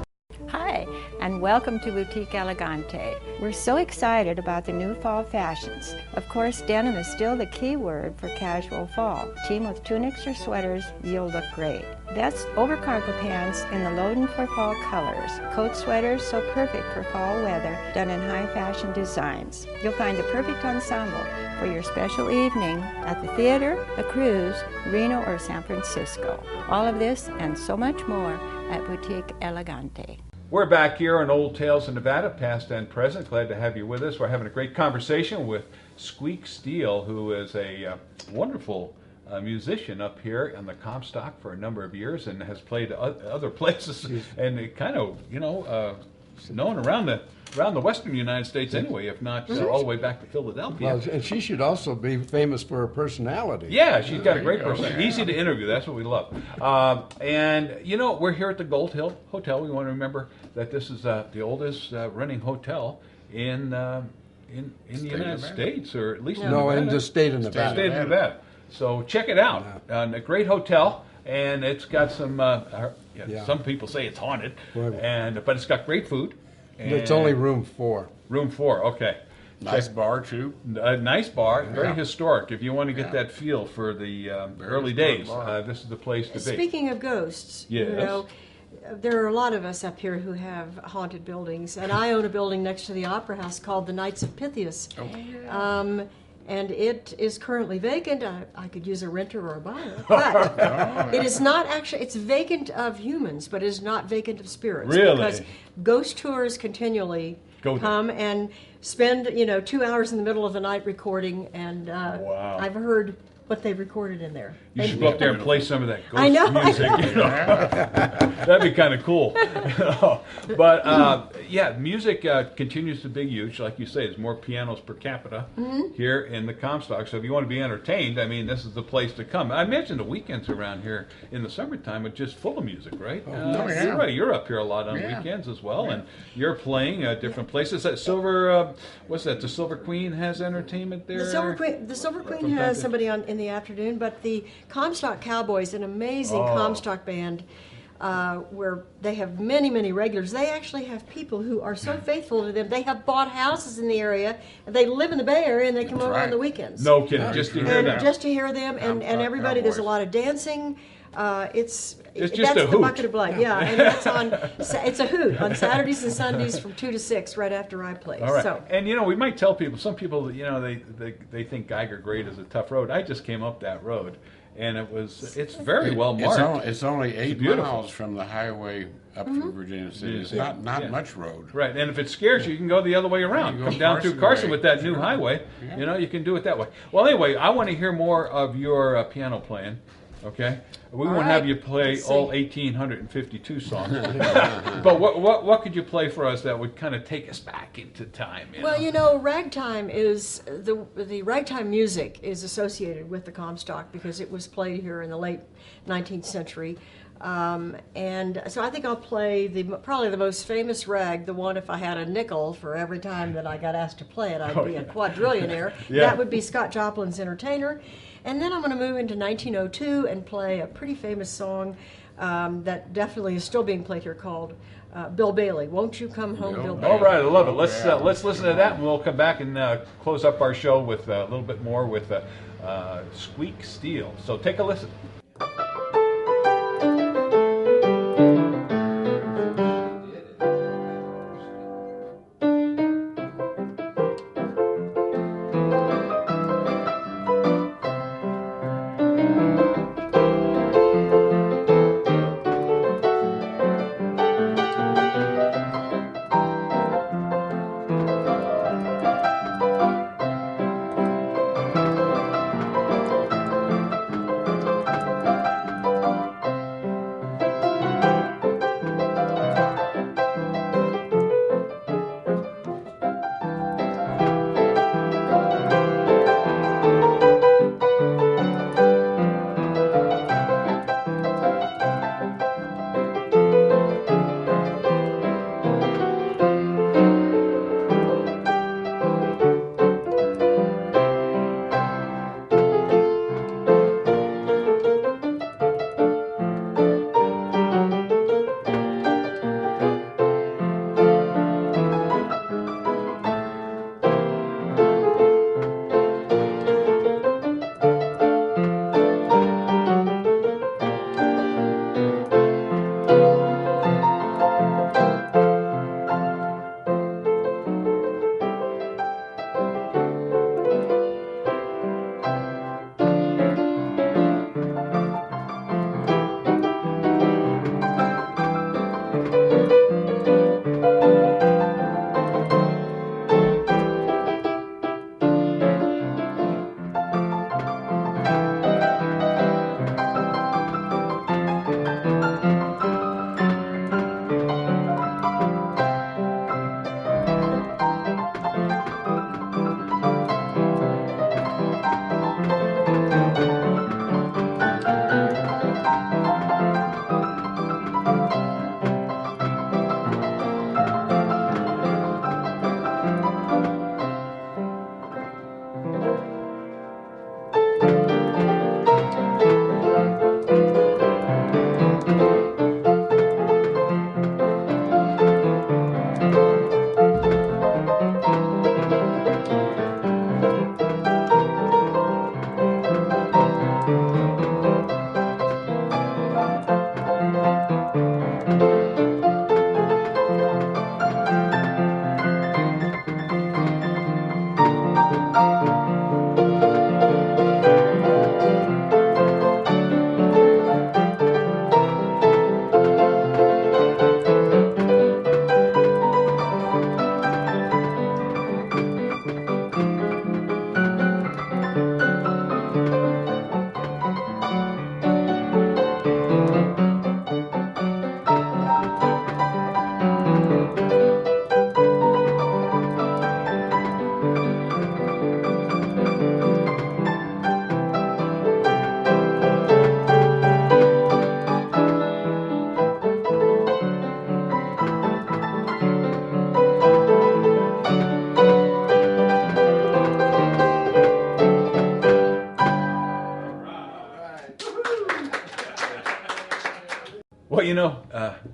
Hi, and welcome to Boutique Elegante. We're so excited about the new fall fashions. Of course, denim is still the key word for casual fall. Team with tunics or sweaters, you'll look great. Best over-cargo pants in the Loden for fall colors. Coat sweaters so perfect for fall weather, done in high-fashion designs. You'll find the perfect ensemble for your special evening at the theater, a cruise, Reno, or San Francisco. All of this and so much more at Boutique Elegante. We're back here on Old Tales of Nevada, past and present. Glad to have you with us. We're having a great conversation with Squeak Steele, who is a wonderful musician up here in the Comstock for a number of years and has played other places and it kind of, known around the western United States anyway, if not all the way back to Philadelphia. Well, and she should also be famous for her personality. Yeah, she's got a great personality. Easy to interview. That's what we love. And we're here at the Gold Hill Hotel. We want to remember that this is the oldest running hotel in the United States, or at least in Nevada. in the state of Nevada. State of Nevada. So check it out. A great hotel, and it's got some. Some people say it's haunted, but it's got great food. It's only room 4. Room 4, okay. Nice bar, too. Nice bar, very historic. If you want to get that feel for the early days, this is the place to be. Speaking of ghosts, yes. There are a lot of us up here who have haunted buildings, and I own a building next to the Opera House called the Knights of Pythias. And it is currently vacant. I could use a renter or a buyer, but it is not actually. It's vacant of humans, but it is not vacant of spirits. Really? Because ghost tours continually come and spend 2 hours in the middle of the night recording, and I've heard what they recorded in there. You should go up there and play some of that ghost music. That'd be kind of cool. But music continues to be huge. Like you say, there's more pianos per capita here in the Comstock. So if you want to be entertained, this is the place to come. I imagine the weekends around here in the summertime are just full of music, right? You're right. You're up here a lot on weekends as well, and you're playing different places. That Silver, the Silver Queen has entertainment there. The Silver Queen has somebody on in the afternoon, but the Comstock Cowboys, an amazing Comstock band, where they have many, many regulars. They actually have people who are so faithful to them. They have bought houses in the area, and they live in the Bay Area, and they come over on the weekends. No kidding, just to hear them. Just to hear them, and everybody. There's a lot of dancing. It's just that's a the hoot. Bucket of Blood, and that's on. It's a hoot on Saturdays and Sundays from 2 to 6, right after I play. All right. So. And we might tell people. Some people, they think Geiger Grade is a tough road. I just came up that road, and it's very well marked. It's only 8 miles from the highway up to Virginia City. It's not much road. Right, and if it scares you, you can go the other way around. Come down through Carson with that new highway. Yeah. You can do it that way. Well, anyway, I want to hear more of your piano playing. Okay, we won't have you play all 1,852 songs, but what could you play for us that would kind of take us back into time? Well, ragtime is the ragtime music is associated with the Comstock because it was played here in the late 19th century, and so I think I'll play probably the most famous rag, the one if I had a nickel for every time that I got asked to play it, I'd be a quadrillionaire. That would be Scott Joplin's Entertainer. And then I'm going to move into 1902 and play a pretty famous song that definitely is still being played here called Bill Bailey. Won't you come home, Bill Bailey? All right, I love it. Let's listen to that, and we'll come back and close up our show with a little bit more with Squeak Steel. So take a listen.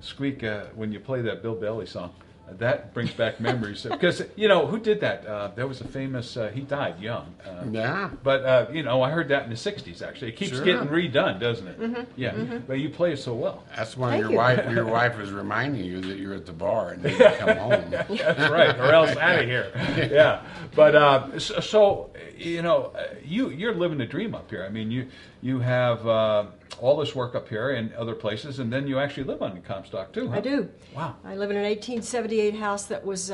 Squeak, when you play that Bill Bailey song, that brings back memories. Because, you know, who did that? There was a famous, he died young. Yeah. But, you know, I heard that in the 60s, actually. It keeps getting redone, doesn't it? Mm-hmm. Yeah. Mm-hmm. But you play it so well. That's why your wife is reminding you that you're at the bar and you come home. That's right, or else out of here. Yeah. But, so you know, you're living the dream up here. I mean, you have all this work up here and other places, and then you actually live on the Comstock too, huh? I do. Wow. I live in an 1878 house that was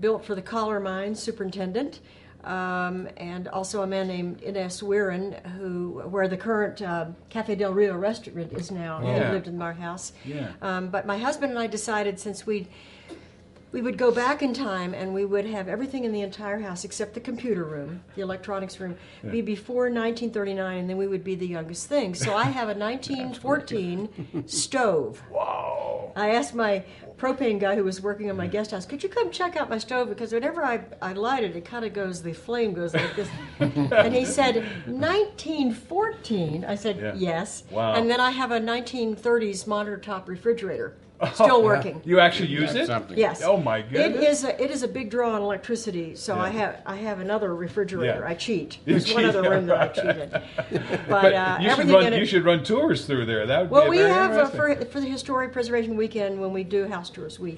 built for the Collar Mine superintendent, and also a man named Ines Weirin, where the current Cafe Del Rio restaurant is now. Yeah. He lived in our house. Yeah. But my husband and I decided, since we would go back in time and we would have everything in the entire house except the computer room, the electronics room, be before 1939, and then we would be the youngest thing. So I have a 1914 stove. Wow. I asked my propane guy who was working on my guest house, could you come check out my stove? Because whenever I light it, it kind of goes, the flame goes like this. And he said, 1914? I said, yes. Wow. And then I have a 1930s monitor top refrigerator. Still working. You actually use it? Yes. Oh my goodness. It is a big draw on electricity. So Yeah. I have another refrigerator. Yeah. I cheat. You There's one cheat, other room that I cheated. But you should run tours through there. That would well, be we very have interesting. for the Historic Preservation Weekend, when we do house tours, we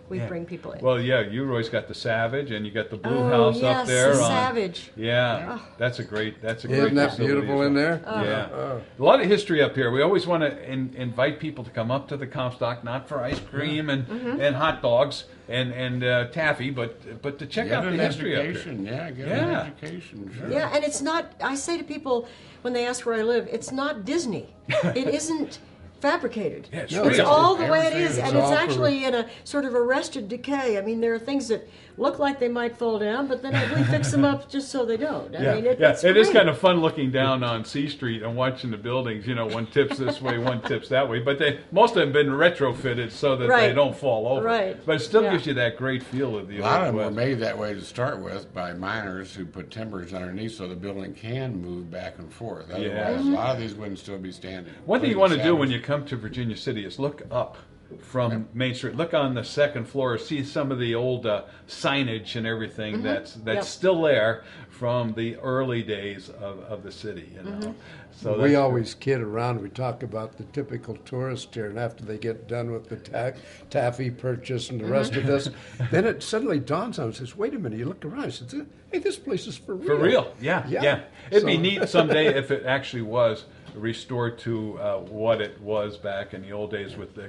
bring people in. Well, yeah, you always got the Savage, and you got the Blue Oh, House yes, up there. the Savage. Yeah, that's a great. Isn't that facility beautiful as well. in there? Yeah, Oh. a lot of history up here. We always want to invite people to come up to the Comstock, not for ice cream and hot dogs and taffy, but to check out the history up here. Yeah, get an education. Sure. Yeah, and it's not, I say to people when they ask where I live, it's not Disney. It isn't fabricated. Yeah, it's it's real. all the way it Everything is, is and it's all for- actually in a sort of arrested decay. I mean, there are things that look like they might fall down, but then we fix them up just so they don't. I mean, it's it is great. kind of fun looking down on C Street and watching the buildings. You know, one tips this way, one tips that way. But most of them have been retrofitted so that they don't fall over. Right. But it still Yeah. gives you that great feel of the A lot old of them were West. made that way to start with by miners who put timbers underneath so the building can move back and forth. Otherwise, Yeah. a lot of these wouldn't still be standing. One thing you Pretty want to do savage. when you come to Virginia City is look up from Main Street. Look on the second floor, see some of the old signage and everything that's still there from the early days of the city. You know, so we that's always kid around. We talk about the typical tourist here, and after they get done with the taffy purchase and the rest of this, then it suddenly dawns on them. Says, "Wait a minute!" You look around. I said, "Hey, this place is for real." For real, yeah. It'd be So- neat someday if it actually was restored to what it was back in the old days with the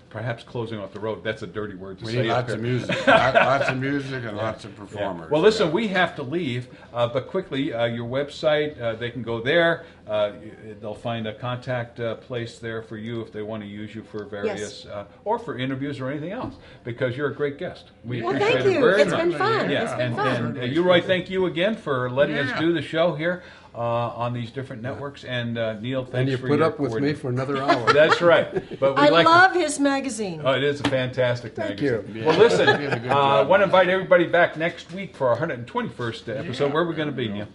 perhaps closing off the road. That's a dirty word to We say. need up lots here. of music, lots of music, and lots of performers. Well, listen, we have to leave, but quickly, your website, they can go there. They'll find a contact place there for you if they want to use you for various, or for interviews or anything else, because you're a great guest. We Well, appreciate thank it you. very It's much. been fun. Yeah, It's been and, fun. and you, Roy, thank you again for letting us Yeah. do the show here on these different networks. And Neil, thanks And you for put your up with me coordination. for another hour. That's right. But we I like love his magazine. Oh, it is a fantastic Thank magazine. you. Well, listen, You did a good I job. want to invite everybody back next week for our 121st episode. Where are we going to be, Neil?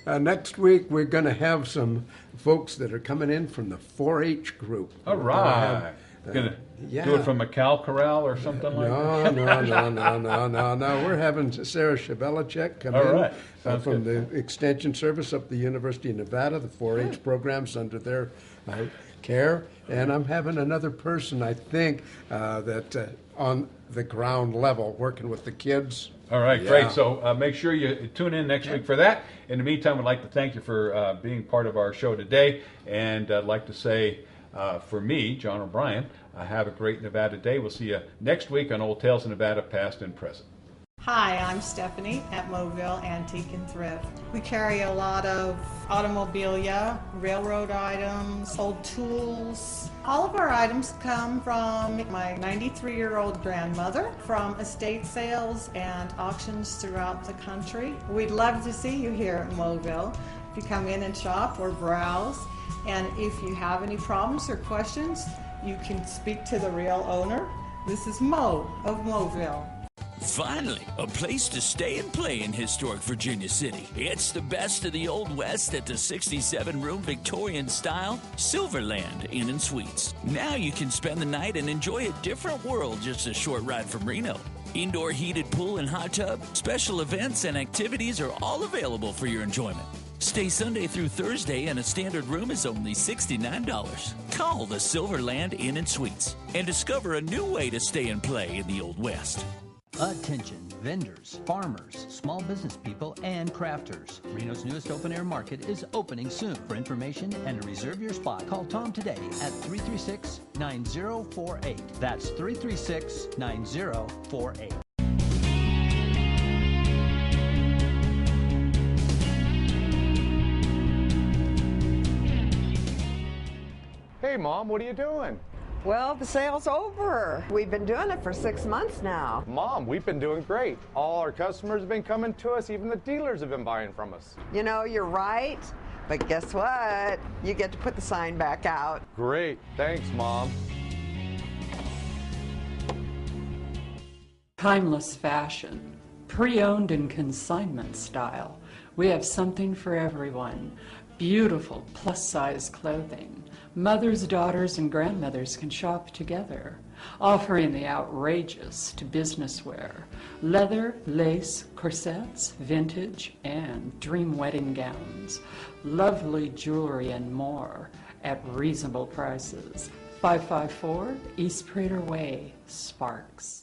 Next week, we're going to have some folks that are coming in from the 4-H group. All We're gonna have, right. Going to yeah. do it from a cow corral or something like that? No. We're having Sarah Shabelicek come All in right. Sounds from good. the Extension Service up at the University of Nevada, the 4-H programs under their care. And I'm having another person, I think, that on the ground level, working with the kids. All right, Yeah. great. So make sure you tune in next week for that. In the meantime, I'd like to thank you for being part of our show today. And I'd like to say, for me, John O'Brien, have a great Nevada day. We'll see you next week on Old Tales of Nevada, Past and Present. Hi, I'm Stephanie at Mobile Antique and Thrift. We carry a lot of automobilia, railroad items, old tools. All of our items come from my 93-year-old grandmother from estate sales and auctions throughout the country. We'd love to see you here at Mobile. If you come in and shop or browse, and if you have any problems or questions, you can speak to the real owner. This is Mo of Mobile. Finally, a place to stay and play in historic Virginia City. It's the best of the Old West at the 67-room Victorian-style Silverland Inn & Suites. Now you can spend the night and enjoy a different world just a short ride from Reno. Indoor heated pool and hot tub, special events and activities are all available for your enjoyment. Stay Sunday through Thursday and a standard room is only $69. Call the Silverland Inn & Suites and discover a new way to stay and play in the Old West. Attention, vendors, farmers, small business people, and crafters. Reno's newest open-air market is opening soon. For information and to reserve your spot, call Tom today at 336-9048. That's 336-9048. Hey, Mom, what are you doing? Well, the sale's over. We've been doing it for 6 months now. Mom, we've been doing great. All our customers have been coming to us. Even the dealers have been buying from us. You know, you're right. But guess what? You get to put the sign back out. Great. Thanks, Mom. Timeless fashion, pre-owned and consignment style. We have something for everyone. Beautiful plus-size clothing. Mothers, daughters, and grandmothers can shop together, offering the outrageous to business wear. Leather, lace, corsets, vintage, and dream wedding gowns. Lovely jewelry and more at reasonable prices. 554 East Prater Way, Sparks.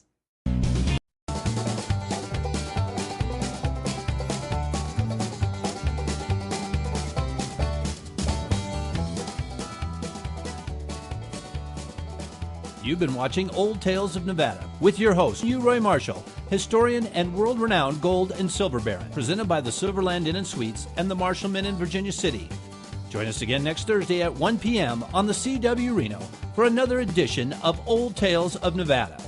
You've been watching Old Tales of Nevada with your host, Hugh Roy Marshall, historian and world-renowned gold and silver baron, presented by the Silverland Inn & Suites and the Marshall Mint in Virginia City. Join us again next Thursday at 1 p.m. on the CW Reno for another edition of Old Tales of Nevada.